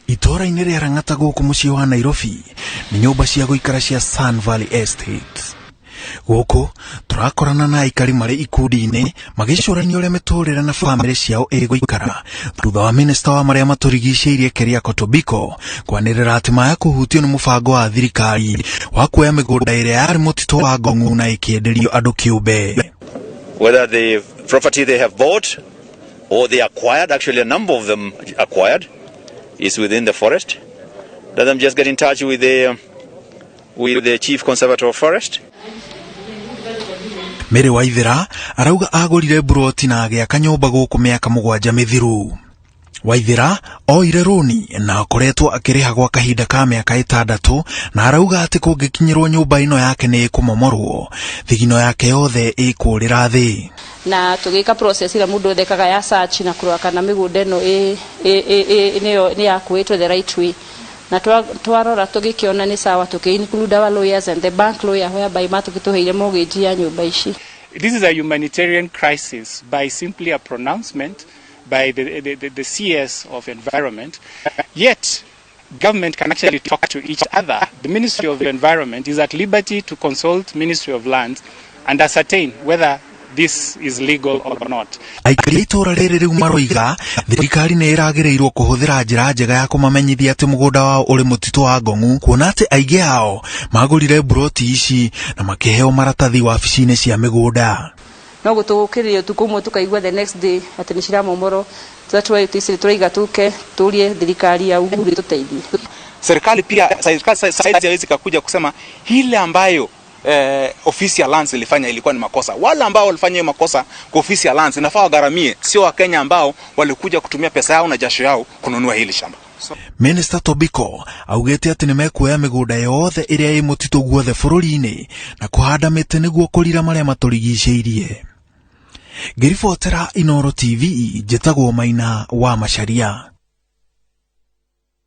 Itora-inĩ rĩa Lang'ata gũkũ mũciĩ wa Nairobi nĩ nyũmba cia gũikara cia Sun Valley Estate. Gũkũ tũrakorana na aikari marĩ ikundi-inĩ magĩcũrania ũrĩa mĩtũrĩre na bamĩrĩ ciao ĩgũikara thutha wa minista wa marĩa matũrigicĩirie Keriako Tobiko kwanĩrĩra atĩ maya kũhutio nĩ mũbango wa thirikari wa kuoya mĩgũnda ĩrĩa yarĩ mũtitũ wa Ngong'u na ĩkĩenderio andũ kĩũmbe. Whether the property they have bought or they acquired, actually a number of them acquired, is within the forest. Let them just get in touch with the chief conservator of forest. Mary Waithera arauga agũrire buroti na agĩaka nyũmba gũkũ mĩaka 7 mĩthiru. Waithera oire rũni na akoretwo akĩrĩha gwa kahinda ka mĩaka 6 na arauga atĩ kũngĩkinyĩrwo nyũmba ĩno yake nĩ ĩkũmomorwo, thigino yake yothe ĩkũrĩra thĩ. Na tugika process ira mundu thekaga ya search na kurwa kana migunda ino ni yakuitwo the right way, na twarora tugikiona ni sawa tukiinclude our lawyers and the bank lawyer whereby matukituheire mortgage ya nyumba ici. This is a humanitarian crisis by simply a pronouncement by the CS of Environment, yet government can actually talk to each other. The Ministry of Environment is at liberty to consult Ministry of Lands and ascertain whether this is legal or not. Aikari itora rĩrĩ rĩu maroiga thirikari nĩ ĩragĩrĩirwo kũhũthĩra njĩra njega ya kũmamenyithia atĩ mũgũnda wao ũrĩ mũtitũ wa Ngong'u, kuona atĩ aingĩ ao magũrire buroti ici na makĩheo maratathi wabici-inĩ cia mĩgũnda. No gũtũgũkĩrĩrio tukumwe tukaigua the next day atĩ nĩ ciramomoro. That's why turaiga tuke turie thirikari ya Uhuru ituteithie. Serikali pia saizi haiwezi kuja kusema hile ambayo ofisi ya lands ilifanya ilikuwa ni makosa. Wale ambao walifanya makosa kwa ofisi ya lands inafaa wagaramie, sio Wakenya ambao walikuja kutumia pesa yao na jasho yao kununua hili shamba. Minister Tobiko augĩte atĩ nĩ mekuoya mĩgũnda yothe ĩrĩa ĩ mũtitũ guothe bũrũri-inĩ na kũhanda mĩtĩ nĩguo kũrira marĩa matũrigicĩirie. Ngĩribotera Inooro TV, njĩtagwo Maina wa Macharia.